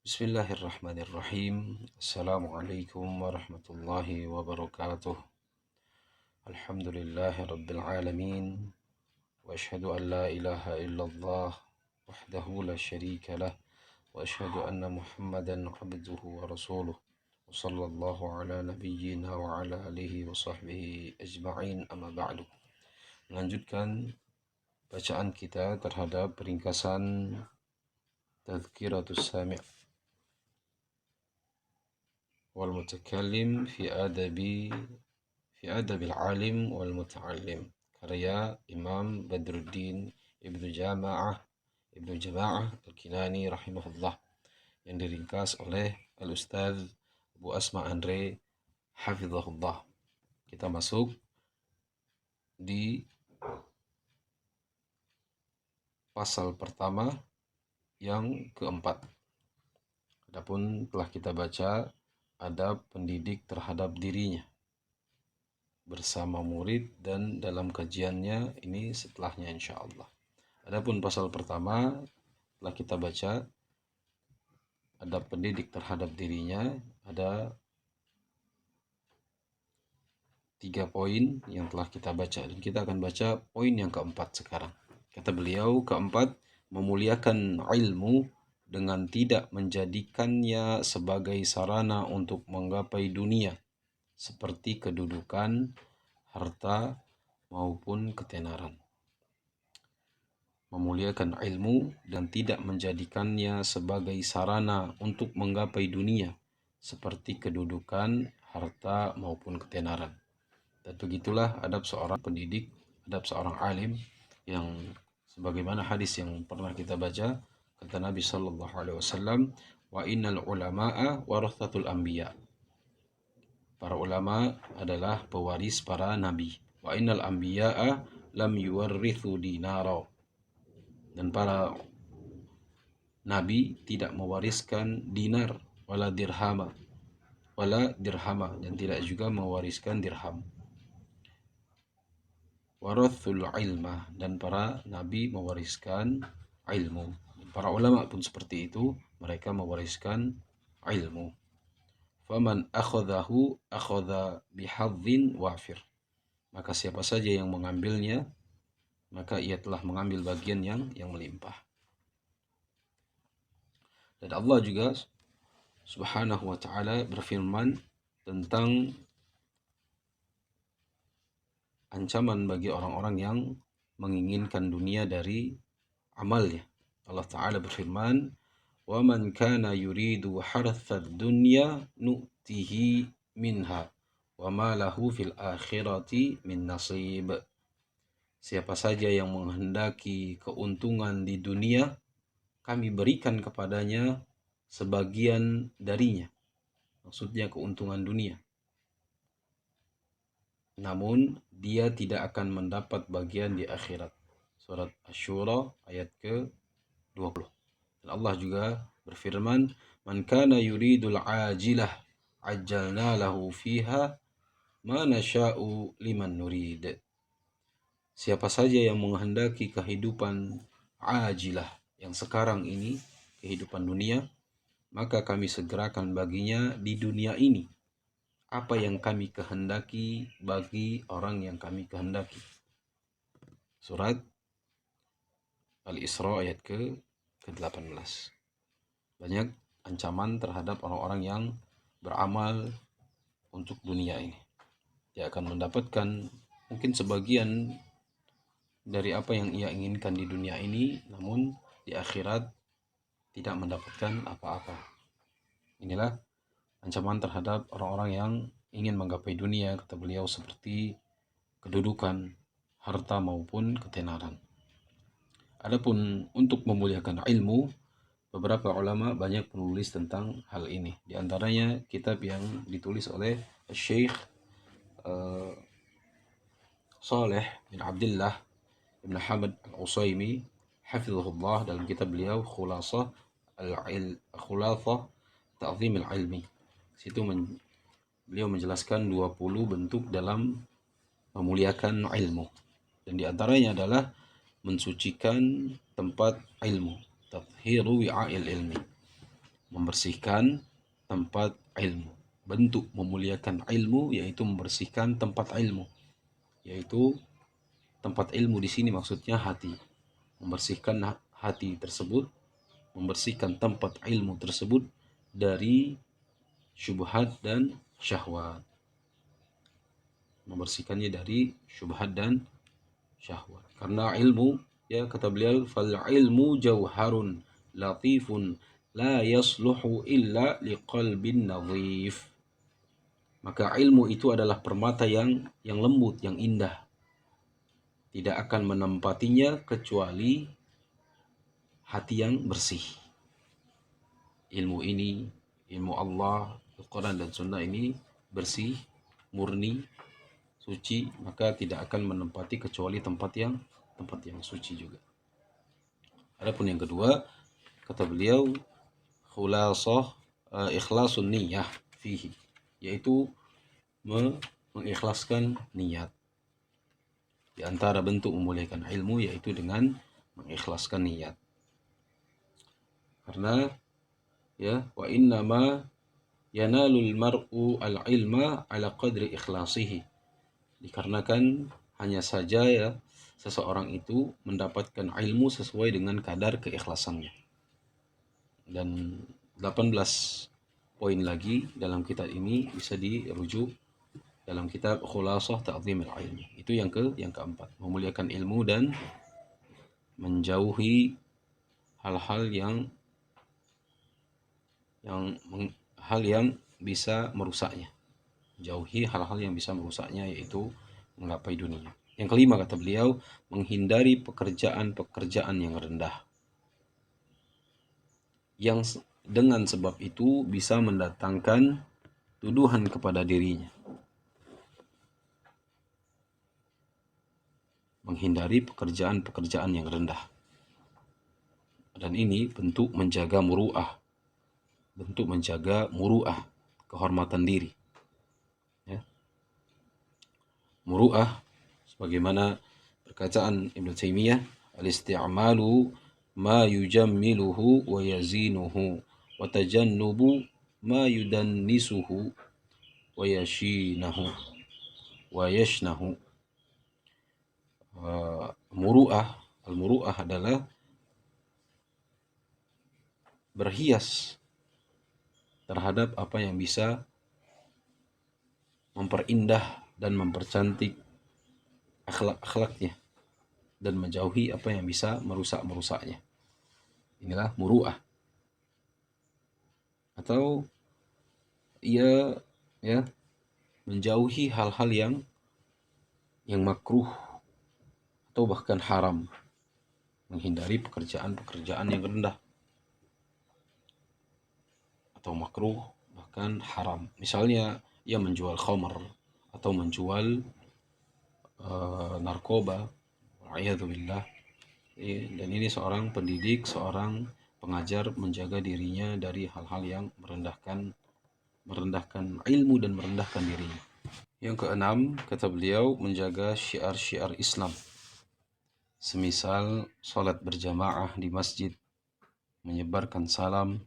Bismillahirrahmanirrahim. Assalamualaikum warahmatullahi wabarakatuh. Alhamdulillahi rabbil alamin. Wa ashhadu an la ilaha illallah wahdahu la syarika lah. Wa ashhadu anna Muhammadan abduhu wa rasuluh. Wa sallallahu ala nabiyyina wa ala alihi wa sahbihi ajma'in, amma ba'du. Melanjutkan bacaan kita terhadap ringkasan Tadhkiratus Sami' wal Mutakallim fi adabil alim wal muta'allim, karya Imam Badruddin Ibnu Jama'ah Al-Kinani rahimahullah, yang diringkas oleh Al-Ustaz Abu Asma Andre hafizahullah. Kita masuk di pasal pertama yang keempat. Adapun telah kita baca adab pendidik terhadap dirinya bersama murid, dan dalam kajiannya ini setelahnya insyaallah. Adapun pasal pertama telah kita baca adab pendidik terhadap dirinya, ada 3 poin yang telah kita baca, dan kita akan baca poin yang keempat sekarang. Kata beliau, keempat, memuliakan ilmu dengan tidak menjadikannya sebagai sarana untuk menggapai dunia, seperti kedudukan, harta, maupun ketenaran. Memuliakan ilmu dan tidak menjadikannya sebagai sarana untuk menggapai dunia, seperti kedudukan, harta, maupun ketenaran. Dan begitulah adab seorang pendidik, adab seorang alim, yang sebagaimana hadis yang pernah kita baca, kata Nabi sallallahu alaihi wasallam, wa innal ulama'a warathatul anbiya. Para ulama adalah pewaris para nabi. Wa innal anbiya'a lam yuwarrithu dinara. Dan para nabi tidak mewariskan dinar wala dirhama, dan tidak juga mewariskan dirham. Warathul ilmah, dan para nabi mewariskan ilmu. Para ulama pun seperti itu, mereka mewariskan ilmu. Faman akhadhahu akhadha bihadzin wafir. Maka siapa saja yang mengambilnya, maka ia telah mengambil bagian yang melimpah. Dan Allah juga subhanahu wa ta'ala berfirman tentang ancaman bagi orang-orang yang menginginkan dunia dari amalnya. Allah Ta'ala berfirman, وَمَنْ كَانَ يُرِيدُ حَرَثَ الدُّنْيَا نُؤْتِهِ مِنْهَا وَمَا لَهُ فِي الْآخِرَةِ مِنْ نَصِيبٍ. Siapa saja yang menghendaki keuntungan di dunia, kami berikan kepadanya sebagian darinya. Maksudnya keuntungan dunia. Namun dia tidak akan mendapat bagian di akhirat. Surat Asy-Syura ayat ke-20. Dan Allah juga berfirman, "Man kana yuridul ajilah ajjalna lahu fiha ma nasha'u liman nurid." Siapa saja yang menghendaki kehidupan ajilah, yang sekarang ini, kehidupan dunia, maka kami segerakan baginya di dunia ini apa yang kami kehendaki bagi orang yang kami kehendaki. Surat Al-Isra ayat ke-18. Banyak ancaman terhadap orang-orang yang beramal untuk dunia ini. Dia akan mendapatkan mungkin sebagian dari apa yang ia inginkan di dunia ini, namun di akhirat tidak mendapatkan apa-apa. Inilah ancaman terhadap orang-orang yang ingin menggapai dunia, kata beliau, seperti kedudukan, harta, maupun ketenaran. Adapun untuk memuliakan ilmu, beberapa ulama banyak menulis tentang hal ini. Di antaranya kitab yang ditulis oleh Syekh Saleh bin Abdullah Ibn Hamad Al-Utsaimin hafizahullah, dalam kitab beliau Khulasah Ta'zim al-Ilmi. Situ beliau menjelaskan 20 bentuk dalam memuliakan ilmu. Dan di antaranya adalah mensucikan tempat ilmu, tathhiru wi'a'il ilmi, membersihkan tempat ilmu. Bentuk memuliakan ilmu yaitu membersihkan tempat ilmu, yaitu tempat ilmu di sini maksudnya hati. Membersihkan hati tersebut, membersihkan tempat ilmu tersebut dari syubhat dan syahwat. Membersihkannya dari syubhat dan syahwat. Karena ilmu, ya kata beliau, fal ilmu jauharun latifun la yasluhu illa liqalbin nadhif. Maka ilmu itu adalah permata yang lembut, yang indah. Tidak akan menempatinya kecuali hati yang bersih. Ilmu ini, ilmu Allah, Al-Quran dan Sunnah ini bersih, murni, suci, maka tidak akan menempati kecuali tempat yang suci juga. Adapun yang kedua, kata beliau, khulasah ikhlasun niyah fihi, yaitu mengikhlaskan niat. Di antara bentuk memuliakan ilmu yaitu dengan mengikhlaskan niat. Karena ya, wa innama yanalul mar'u al-ilma ala qadri ikhlasihi. Dikarenakan hanya saja ya seseorang itu mendapatkan ilmu sesuai dengan kadar keikhlasannya. Dan 18 poin lagi dalam kitab ini bisa dirujuk dalam kitab Khulasah Ta'zimil Ilmi. Itu yang keempat, memuliakan ilmu dan menjauhi hal-hal yang bisa merusaknya. Jauhi hal-hal yang bisa merusaknya, yaitu menggapai dunia. Yang kelima kata beliau, menghindari pekerjaan-pekerjaan yang rendah, yang dengan sebab itu bisa mendatangkan tuduhan kepada dirinya. Menghindari pekerjaan-pekerjaan yang rendah. Dan ini bentuk menjaga muru'ah. Kehormatan diri. Ya. Muru'ah, sebagaimana perkataan Ibnu Taimiyah, al-isti'malu ma yujammiluhu wa yazinuhu wa tajannubu ma yudannisuhu wa yashinahu wa yashnahu. Al-muru'ah adalah berhias terhadap apa yang bisa memperindah dan mempercantik akhlak-akhlaknya, dan menjauhi apa yang bisa merusaknya. Inilah muru'ah. Atau ia ya menjauhi hal-hal yang makruh atau bahkan haram, menghindari pekerjaan-pekerjaan yang rendah atau makruh bahkan haram. Misalnya ia menjual khamr atau menjual narkoba, wa'iyadzubillah. Dan ini seorang pendidik, seorang pengajar menjaga dirinya dari hal-hal yang merendahkan ilmu dan merendahkan dirinya. Yang keenam, kata beliau, menjaga syiar-syiar Islam. Semisal salat berjamaah di masjid, menyebarkan salam,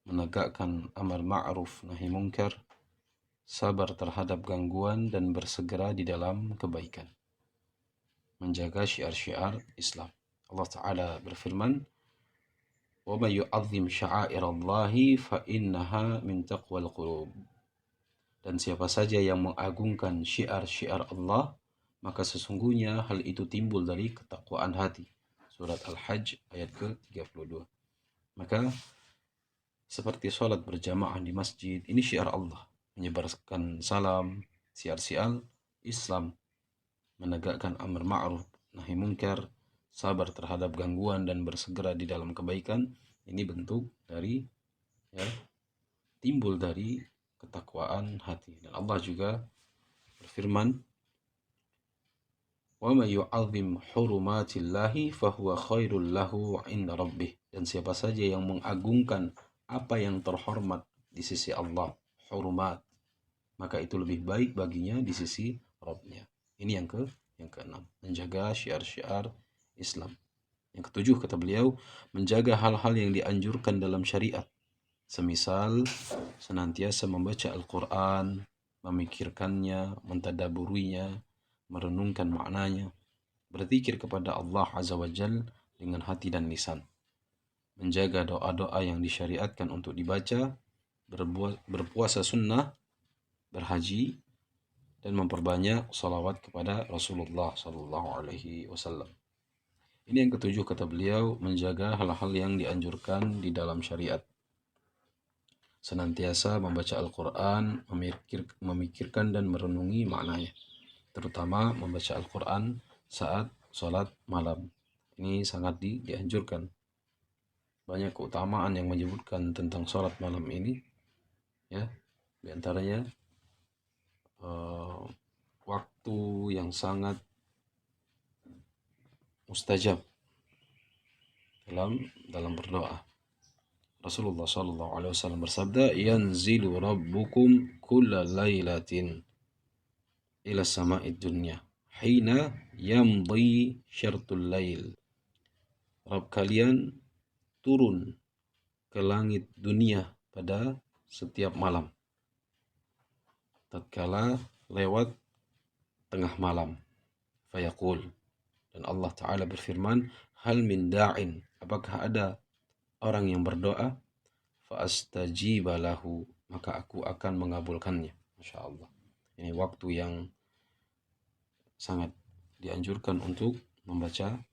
menegakkan amar ma'ruf nahi munkar, sabar terhadap gangguan dan bersegera di dalam kebaikan. Menjaga syiar-syiar Islam. Allah Ta'ala berfirman, وَمَنْ يُعَظِّمْ شَعَائِرَ اللَّهِ فَإِنَّهَا مِنْ تَقْوَى الْقُلُوبِ. Dan siapa saja yang mengagungkan syiar-syiar Allah, maka sesungguhnya hal itu timbul dari ketakwaan hati. Surat Al-Hajj ayat ke-32. Maka seperti sholat berjamaah di masjid, ini syiar Allah. Menyebarkan salam, syiar-syiar Islam. Menegakkan amar ma'ruf nahi munkar, sabar terhadap gangguan dan bersegera di dalam kebaikan. Ini bentuk dari timbul dari ketakwaan hati. Dan Allah juga berfirman, وَمَنْ يُعَظِّمْ حُرُمَاتِ اللَّهِ فَهُوَ خَيْرٌ لَهُ عِنْدَ رَبِّهِ. Dan siapa saja yang mengagungkan apa yang terhormat di sisi Allah, hurumat, maka itu lebih baik baginya di sisi Rabbnya. Ini yang keenam, menjaga syiar-syiar Islam. Yang ketujuh kata beliau, menjaga hal-hal yang dianjurkan dalam syariat. Semisal senantiasa membaca Al-Quran, memikirkannya, mentadaburinya, merenungkan maknanya, berzikir kepada Allah Azza wa Jal dengan hati dan lisan, menjaga doa-doa yang disyariatkan untuk dibaca, berpuasa sunnah, berhaji, dan memperbanyak salawat kepada Rasulullah Sallallahu Alaihi Wasallam. Ini yang ketujuh, kata beliau, menjaga hal-hal yang dianjurkan di dalam syariat. Senantiasa membaca Al-Quran, memikirkan dan merenungi maknanya. Terutama membaca Al-Quran saat sholat malam. Ini sangat dianjurkan. Banyak keutamaan yang menyebutkan tentang sholat malam ini. Ya, di antaranya waktu yang sangat mustajab dalam berdoa. Rasulullah sallallahu alaihi wasallam bersabda, "Yanzilu rabbukum kulla lailatin ila sama'id dunya hina yamdi syartul lail." Rabb kalian turun ke langit dunia pada setiap malam, tatkala lewat tengah malam. Fayaqul, dan Allah Ta'ala berfirman, "Hal min da'in," apakah ada orang yang berdoa? Fa'astajiba lahu, maka aku akan mengabulkannya. Masya Allah. Ini waktu yang sangat dianjurkan untuk membaca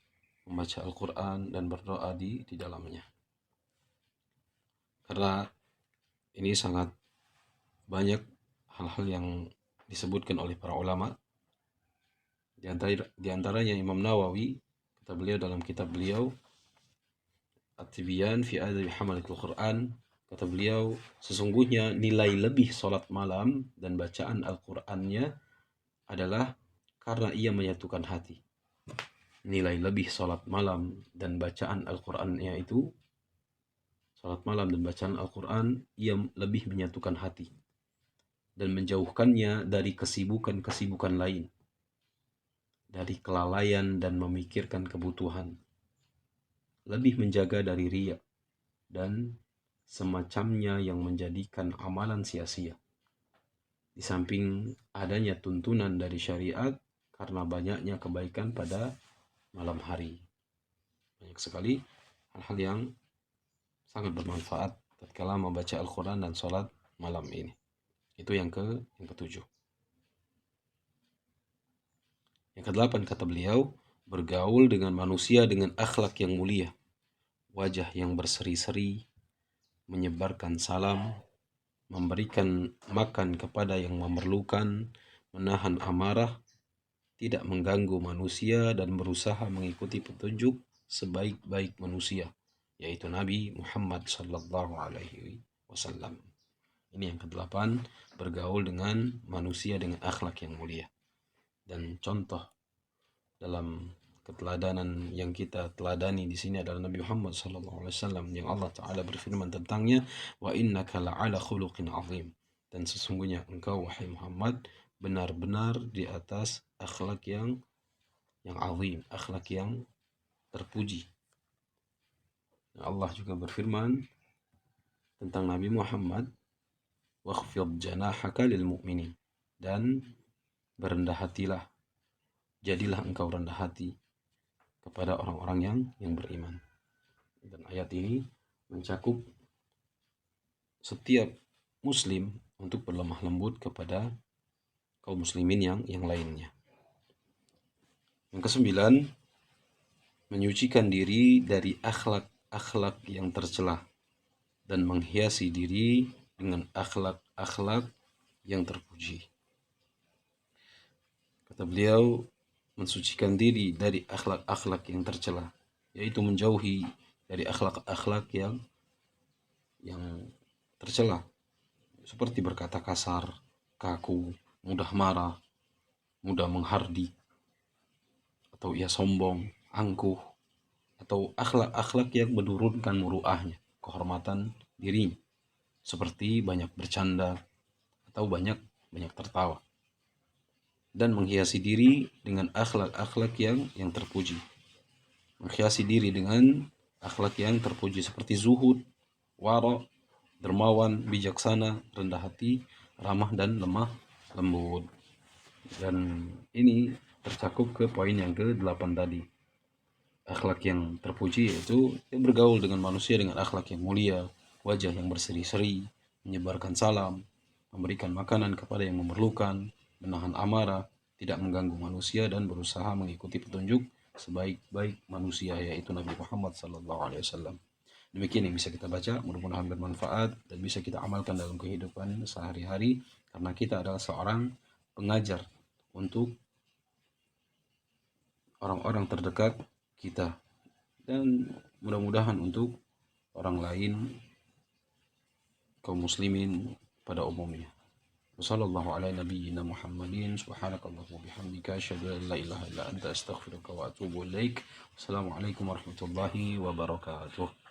Al-Quran dan berdoa di dalamnya. Karena ini sangat banyak hal-hal yang disebutkan oleh para ulama. Di antaranya Imam Nawawi, kata beliau dalam kitab beliau At-Tibyan fi Adabi Hamalatul Quran, kata beliau, sesungguhnya nilai lebih sholat malam dan bacaan Al-Qur'annya adalah karena ia menyatukan hati. Nilai lebih sholat malam dan bacaan Al-Qur'annya itu, sholat malam dan bacaan Al-Qur'an, ia lebih menyatukan hati dan menjauhkannya dari kesibukan-kesibukan lain, dari kelalaian dan memikirkan kebutuhan, lebih menjaga dari riya dan semacamnya yang menjadikan amalan sia-sia. Di samping adanya tuntunan dari syariat karena banyaknya kebaikan pada malam hari. Banyak sekali hal-hal yang sangat bermanfaat tatkala membaca Al-Quran dan sholat malam ini. Itu yang ketujuh. Yang kedelapan, kata beliau, bergaul dengan manusia dengan akhlak yang mulia, wajah yang berseri-seri, menyebarkan salam, memberikan makan kepada yang memerlukan, menahan amarah, tidak mengganggu manusia, dan berusaha mengikuti petunjuk sebaik-baik manusia, yaitu Nabi Muhammad sallallahu alaihi wasallam. Ini yang kedelapan, bergaul dengan manusia dengan akhlak yang mulia. Dan contoh dalam keteladanan yang kita teladani di sini adalah Nabi Muhammad SAW yang Allah Ta'ala berfirman tentangnya, wa innaka la'ala khuluqin azim, dan sesungguhnya engkau wahai Muhammad benar-benar di atas akhlak yang azim, akhlak yang terpuji. Dan Allah juga berfirman tentang Nabi Muhammad, wakhfid janahaka lil mu'minin, dan berendah hatilah, jadilah engkau rendah hati kepada orang-orang yang beriman. Dan ayat ini mencakup setiap muslim untuk berlemah lembut kepada kaum muslimin yang lainnya. Yang kesembilan, menyucikan diri dari akhlak-akhlak yang tercela dan menghiasi diri dengan akhlak-akhlak yang terpuji. Kata beliau, mensucikan diri dari akhlak-akhlak yang tercela, yaitu menjauhi dari akhlak-akhlak yang tercela, seperti berkata kasar, kaku, mudah marah, mudah menghardik, atau ia sombong, angkuh, atau akhlak-akhlak yang menurunkan muruahnya, kehormatan dirinya, seperti banyak bercanda atau banyak tertawa. Dan menghiasi diri dengan akhlak-akhlak yang terpuji. Menghiasi diri dengan akhlak yang terpuji seperti zuhud, wara, dermawan, bijaksana, rendah hati, ramah dan lemah lembut. Dan ini tercakup ke poin yang ke-8 tadi. Akhlak yang terpuji yaitu bergaul dengan manusia dengan akhlak yang mulia, wajah yang berseri-seri, menyebarkan salam, memberikan makanan kepada yang memerlukan, menahan amarah, tidak mengganggu manusia dan berusaha mengikuti petunjuk sebaik-baik manusia yaitu Nabi Muhammad SAW. Demikian yang bisa kita baca, mudah-mudahan bermanfaat dan bisa kita amalkan dalam kehidupan sehari-hari karena kita adalah seorang pengajar untuk orang-orang terdekat kita dan mudah-mudahan untuk orang lain kaum muslimin pada umumnya. Wassallallahu ala nabiyyina Muhammadin subhanakallahumma bihamdika asyhadu an la ilaha illa anta astaghfiruka wa atubu ilaik. Wassalamualaikum warahmatullahi wabarakatuh.